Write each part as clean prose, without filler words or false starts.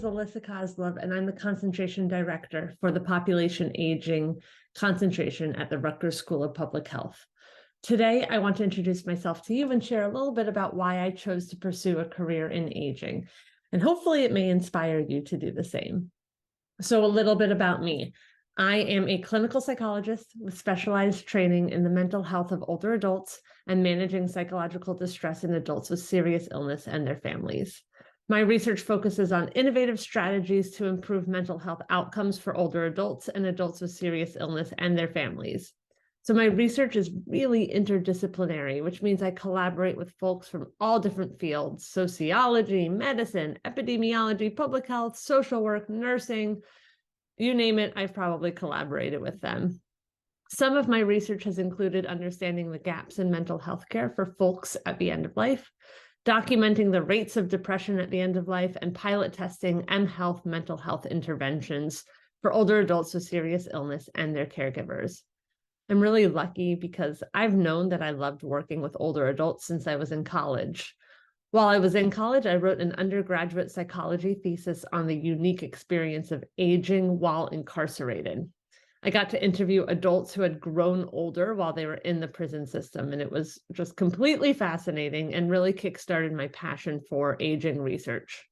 is Alyssa Kozlov, and I'm the Concentration Director for the Population Aging Concentration at the Rutgers School of Public Health. Today, I want to introduce myself to you and share a little bit about why I chose to pursue a career in aging, and hopefully it may inspire you to do the same. So a little bit about me. I am a clinical psychologist with specialized training in the mental health of older adults and managing psychological distress in adults with serious illness and their families. My research focuses on innovative strategies to improve mental health outcomes for older adults and adults with serious illness and their families. So my research is really interdisciplinary, which means I collaborate with folks from all different fields: sociology, medicine, epidemiology, public health, social work, nursing, you name it, I've probably collaborated with them. Some of my research has included understanding the gaps in mental health care for folks at the end of life, documenting the rates of depression at the end of life, and pilot testing mHealth mental health interventions for older adults with serious illness and their caregivers. I'm really lucky because I've known that I loved working with older adults since I was in college. While I was in college, I wrote an undergraduate psychology thesis on the unique experience of aging while incarcerated. I got to interview adults who had grown older while they were in the prison system, and it was just completely fascinating and really kickstarted my passion for aging research.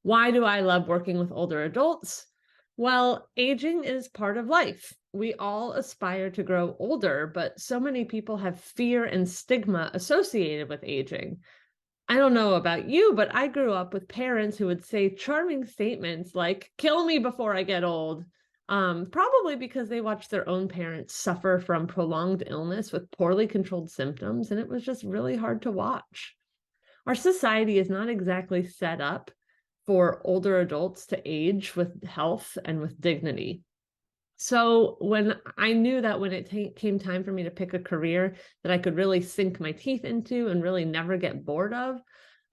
Why do I love working with older adults? Well, aging is part of life. We all aspire to grow older, but so many people have fear and stigma associated with aging. I don't know about you, but I grew up with parents who would say charming statements like, "Kill me before I get old," probably because they watched their own parents suffer from prolonged illness with poorly controlled symptoms, and it was just really hard to watch. Our society is not exactly set up for older adults to age with health and with dignity. So when I knew that when it came time for me to pick a career that I could really sink my teeth into and really never get bored of,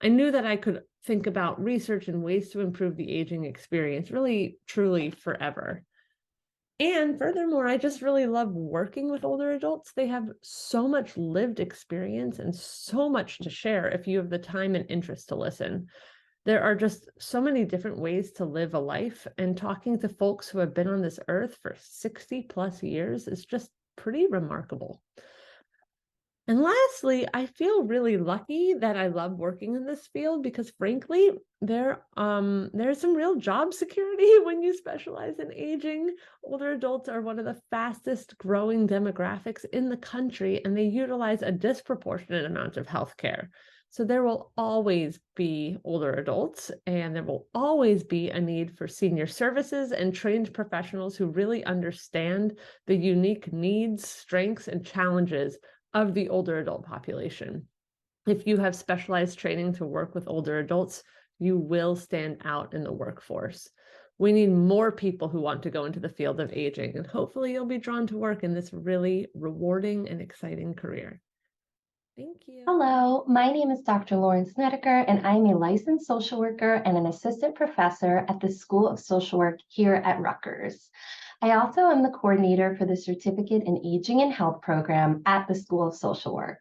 I knew that I could think about research and ways to improve the aging experience really, truly forever. And furthermore, I just really love working with older adults. They have so much lived experience and so much to share if you have the time and interest to listen. There are just so many different ways to live a life, and talking to folks who have been on this earth for 60 plus years is just pretty remarkable. And lastly, I feel really lucky that I love working in this field because frankly, there's some real job security when you specialize in aging. Older adults are one of the fastest growing demographics in the country, and they utilize a disproportionate amount of healthcare. So there will always be older adults, and there will always be a need for senior services and trained professionals who really understand the unique needs, strengths, and challenges of the older adult population. If you have specialized training to work with older adults, you will stand out in the workforce. We need more people who want to go into the field of aging, and hopefully you'll be drawn to work in this really rewarding and exciting career. Thank you. Hello, my name is Dr. Lauren Snedeker, and I'm a licensed social worker and an assistant professor at the School of Social Work here at Rutgers. I also am the coordinator for the Certificate in Aging and Health program at the School of Social Work.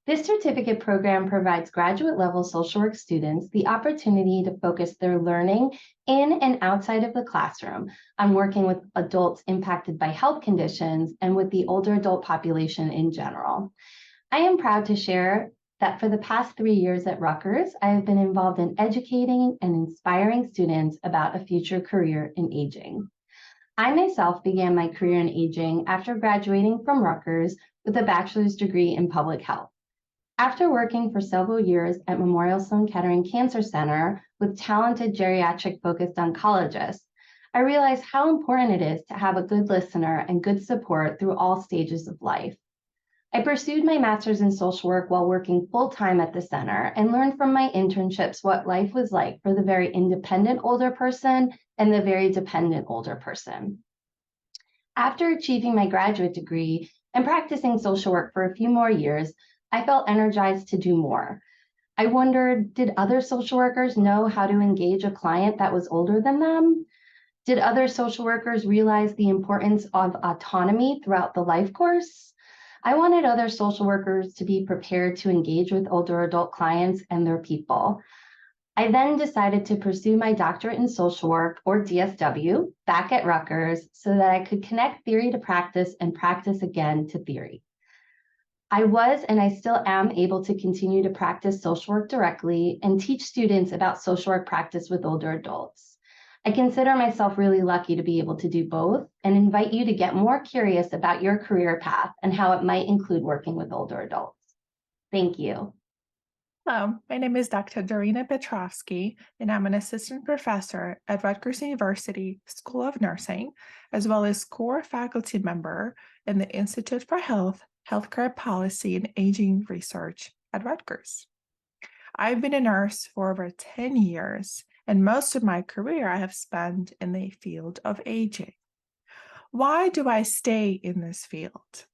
This certificate program provides graduate level social work students the opportunity to focus their learning in and outside of the classroom on working with adults impacted by health conditions and with the older adult population in general. I am proud to share that for the past 3 years at Rutgers, I have been involved in educating and inspiring students about a future career in aging. I myself began my career in aging after graduating from Rutgers with a bachelor's degree in public health. After working for several years at Memorial Sloan Kettering Cancer Center with talented geriatric-focused oncologists, I realized how important it is to have a good listener and good support through all stages of life. I pursued my master's in social work while working full-time at the center and learned from my internships what life was like for the very independent older person and the very dependent older person. After achieving my graduate degree and practicing social work for a few more years, I felt energized to do more. I wondered, did other social workers know how to engage a client that was older than them? Did other social workers realize the importance of autonomy throughout the life course? I wanted other social workers to be prepared to engage with older adult clients and their people. I then decided to pursue my doctorate in social work, or DSW, back at Rutgers so that I could connect theory to practice and practice again to theory. I was and I still am able to continue to practice social work directly and teach students about social work practice with older adults. I consider myself really lucky to be able to do both and invite you to get more curious about your career path and how it might include working with older adults. Thank you. Hello, my name is Dr. Dorina Petrovsky, and I'm an assistant professor at Rutgers University School of Nursing, as well as core faculty member in the Institute for Health, Healthcare Policy, and Aging Research at Rutgers. I've been a nurse for over 10 years, and most of my career I have spent in the field of aging. Why do I stay in this field?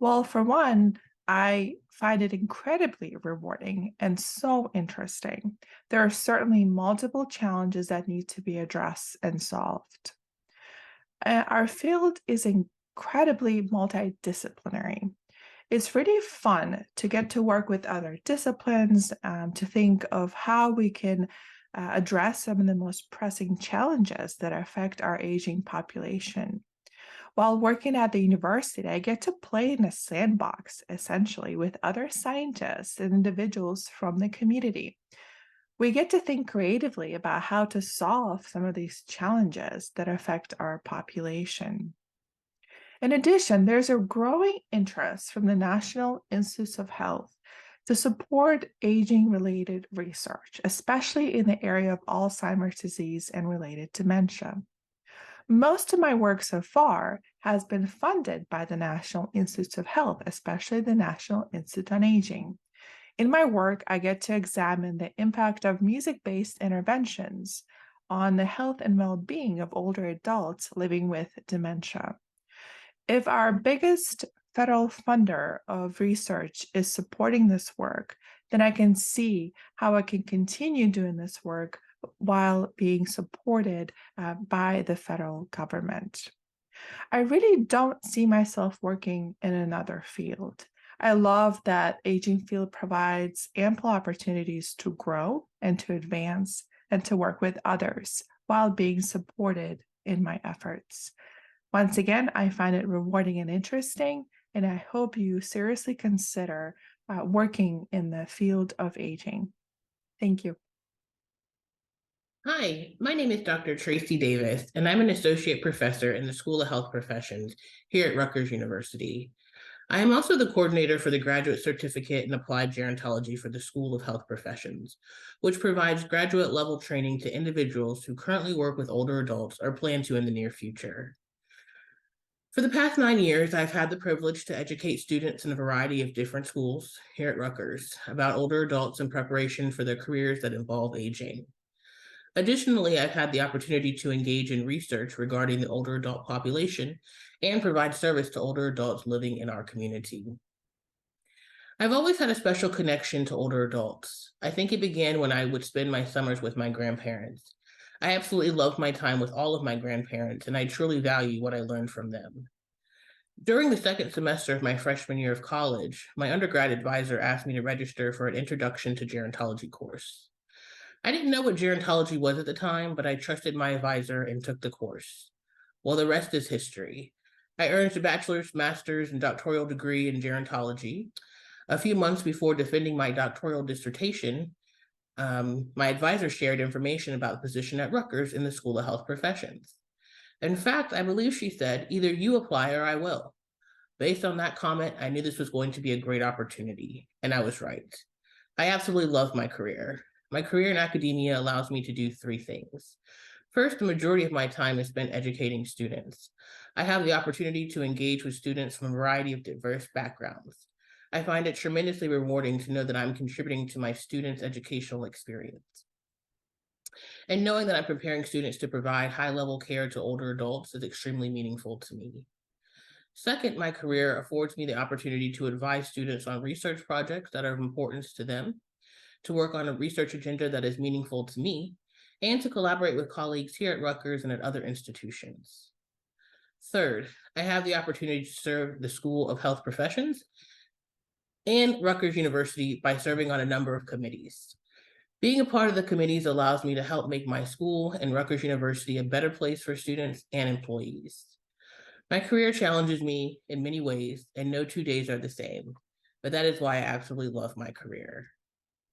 Well, for one, I find it incredibly rewarding and so interesting. There are certainly multiple challenges that need to be addressed and solved. Our field is incredibly multidisciplinary. It's really fun to get to work with other disciplines, to think of how we can address some of the most pressing challenges that affect our aging population. While working at the university, I get to play in a sandbox, essentially, with other scientists and individuals from the community. We get to think creatively about how to solve some of these challenges that affect our population. In addition, there's a growing interest from the National Institutes of Health to support aging-related research, especially in the area of Alzheimer's disease and related dementia. Most of my work so far has been funded by the National Institutes of Health, especially the National Institute on Aging. In my work, I get to examine the impact of music-based interventions on the health and well-being of older adults living with dementia. If our biggest federal funder of research is supporting this work, then I can see how I can continue doing this work while being supported by the federal government. I really don't see myself working in another field. I love that aging field provides ample opportunities to grow and to advance and to work with others while being supported in my efforts. Once again, I find it rewarding and interesting, and I hope you seriously consider working in the field of aging. Thank you. Hi, my name is Dr. Tracy Davis, and I'm an associate professor in the School of Health Professions here at Rutgers University. I am also the coordinator for the Graduate Certificate in Applied Gerontology for the School of Health Professions, which provides graduate level training to individuals who currently work with older adults or plan to in the near future. For the past 9 years, I've had the privilege to educate students in a variety of different schools here at Rutgers about older adults in preparation for their careers that involve aging. Additionally, I've had the opportunity to engage in research regarding the older adult population and provide service to older adults living in our community. I've always had a special connection to older adults. I think it began when I would spend my summers with my grandparents. I absolutely loved my time with all of my grandparents, and I truly value what I learned from them. During the second semester of my freshman year of college, my undergrad advisor asked me to register for an Introduction to Gerontology course. I didn't know what gerontology was at the time, but I trusted my advisor and took the course. Well, the rest is history. I earned a bachelor's, master's, and doctoral degree in gerontology. A few months before defending my doctoral dissertation, my advisor shared information about the position at Rutgers in the School of Health Professions. In fact, I believe she said, "Either you apply or I will." Based on that comment, I knew this was going to be a great opportunity, and I was right. I absolutely love my career. My career in academia allows me to do 3 things. First, the majority of my time is spent educating students. I have the opportunity to engage with students from a variety of diverse backgrounds. I find it tremendously rewarding to know that I'm contributing to my students' educational experience. And knowing that I'm preparing students to provide high-level care to older adults is extremely meaningful to me. Second, my career affords me the opportunity to advise students on research projects that are of importance to them, to work on a research agenda that is meaningful to me, and to collaborate with colleagues here at Rutgers and at other institutions. Third, I have the opportunity to serve the School of Health Professions and Rutgers University by serving on a number of committees. Being a part of the committees allows me to help make my school and Rutgers University a better place for students and employees. My career challenges me in many ways, and no 2 days are the same, but that is why I absolutely love my career.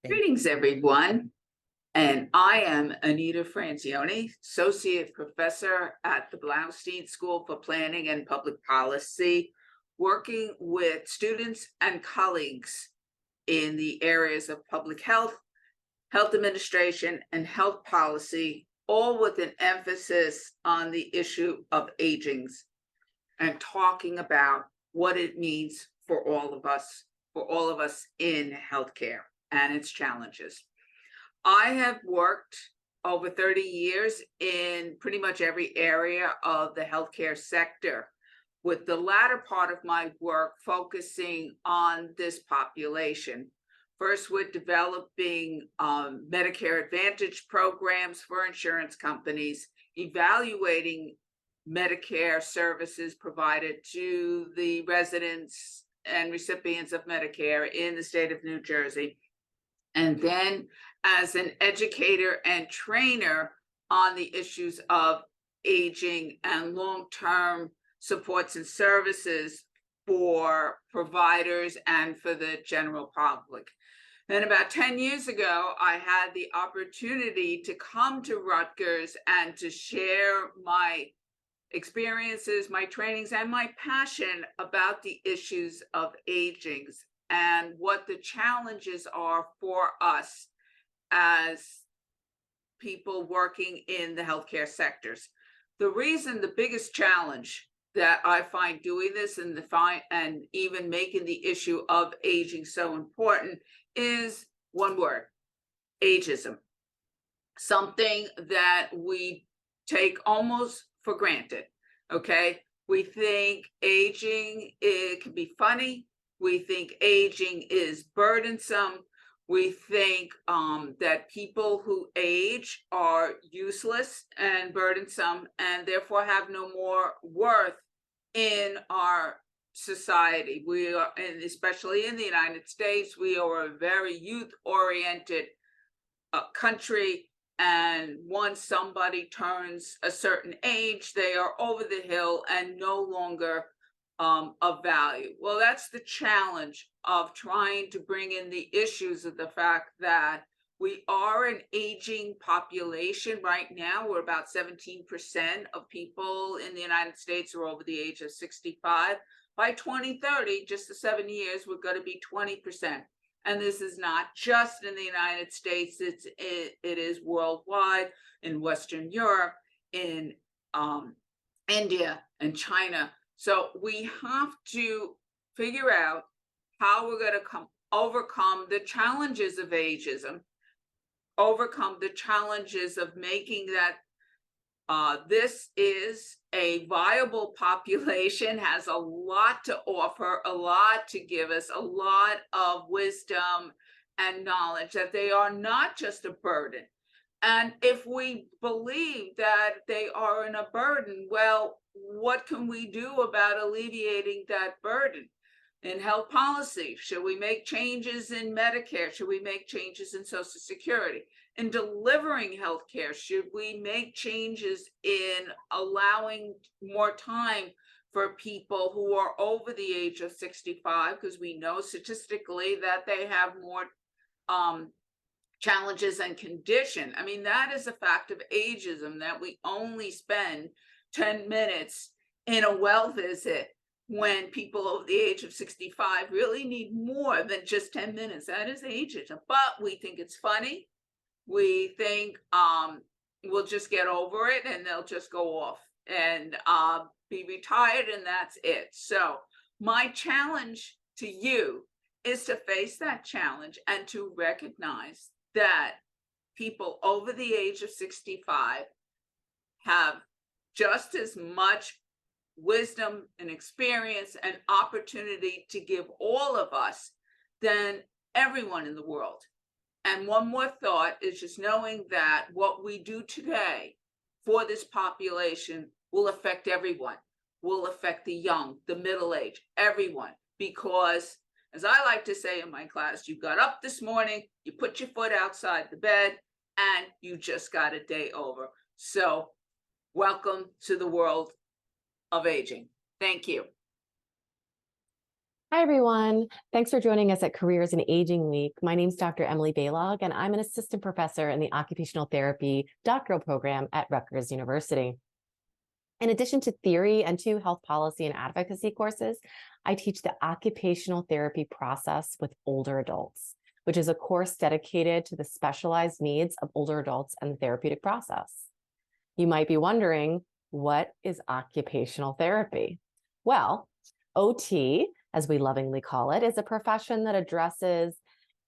Greetings, everyone. And I am Anita Francione, Associate Professor at the Blaustein School for Planning and Public Policy, working with students and colleagues in the areas of public health, health administration, and health policy, all with an emphasis on the issue of aging and talking about what it means for all of us in healthcare and its challenges. I have worked over 30 years in pretty much every area of the healthcare sector, with the latter part of my work focusing on this population. First, with developing Medicare Advantage programs for insurance companies, evaluating Medicare services provided to the residents and recipients of Medicare in the state of New Jersey, and then as an educator and trainer on the issues of aging and long-term supports and services for providers and for the general public. Then about 10 years ago, I had the opportunity to come to Rutgers and to share my experiences, my trainings, and my passion about the issues of aging and what the challenges are for us as people working in the healthcare sectors. The biggest challenge that I find doing this and even making the issue of aging so important is one word: ageism. Something that we take almost for granted. Okay, we think aging, it can be funny. We think aging is burdensome. We think that people who age are useless and burdensome and therefore have no more worth in our society. We are, and especially in the United States, we are a very youth-oriented country. And once somebody turns a certain age, they are over the hill and no longer of value. Well, that's the challenge of trying to bring in the issues of the fact that we are an aging population right now. We're about 17% of people in the United States are over the age of 65. By 2030, just the 7 years, we're going to be 20%. And this is not just in the United States, it is worldwide, in Western Europe, in India and China. So we have to figure out how we're going to overcome the challenges of ageism, overcome the challenges of making that this is a viable population, has a lot to offer, a lot to give us, a lot of wisdom and knowledge, that they are not just a burden. And if we believe that they are a burden, well, what can we do about alleviating that burden? In health policy, should we make changes in Medicare? Should we make changes in Social Security? In delivering healthcare, should we make changes in allowing more time for people who are over the age of 65? Because we know statistically that they have more challenges and condition. I mean, that is a fact of ageism, that we only spend 10 minutes in a well visit when people over the age of 65 really need more than just 10 minutes. That is ageism. But we think it's funny. We think we'll just get over it and they'll just go off and be retired, and that's it. So my challenge to you is to face that challenge and to recognize that people over the age of 65 have just as much wisdom and experience and opportunity to give all of us than everyone in the world. And one more thought is just knowing that what we do today for this population will affect everyone, will affect the young, the middle-aged, everyone, because As I like to say in my class, you got up this morning, you put your foot outside the bed, and you just got a day over. So welcome to the world of aging. Thank you. Hi, everyone. Thanks for joining us at Careers in Aging Week. My name is Dr. Emily Baylog, and I'm an assistant professor in the Occupational Therapy doctoral program at Rutgers University. In addition to theory and 2 health policy and advocacy courses, I teach the occupational therapy process with older adults, which is a course dedicated to the specialized needs of older adults and the therapeutic process. You might be wondering, what is occupational therapy? Well, OT, as we lovingly call it, is a profession that addresses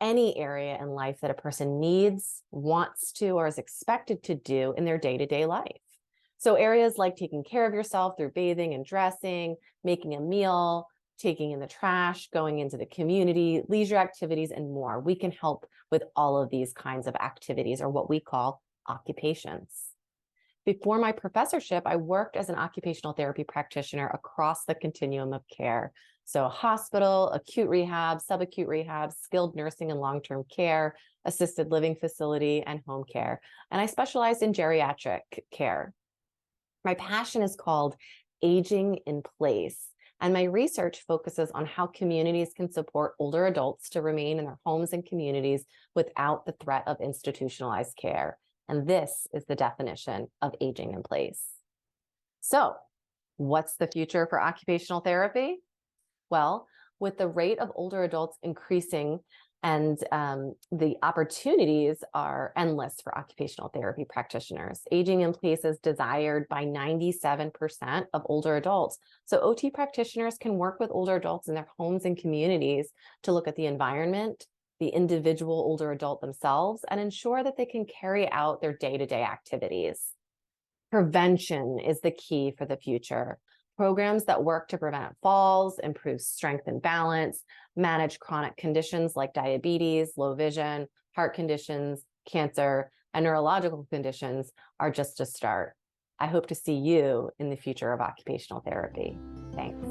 any area in life that a person needs, wants to, or is expected to do in their day-to-day life. So areas like taking care of yourself through bathing and dressing, making a meal, taking in the trash, going into the community, leisure activities, and more. We can help with all of these kinds of activities, or what we call occupations. Before my professorship, I worked as an occupational therapy practitioner across the continuum of care. So hospital, acute rehab, subacute rehab, skilled nursing and long-term care, assisted living facility, and home care. And I specialized in geriatric care. My passion is called Aging in Place, and my research focuses on how communities can support older adults to remain in their homes and communities without the threat of institutionalized care. And this is the definition of aging in place. So, what's the future for occupational therapy? Well, with the rate of older adults increasing and the opportunities are endless for occupational therapy practitioners. Aging in place is desired by 97% of older adults. So OT practitioners can work with older adults in their homes and communities to look at the environment, the individual older adult themselves, and ensure that they can carry out their day-to-day activities. Prevention is the key for the future. Programs that work to prevent falls, improve strength and balance, manage chronic conditions like diabetes, low vision, heart conditions, cancer, and neurological conditions are just a start. I hope to see you in the future of occupational therapy. Thanks.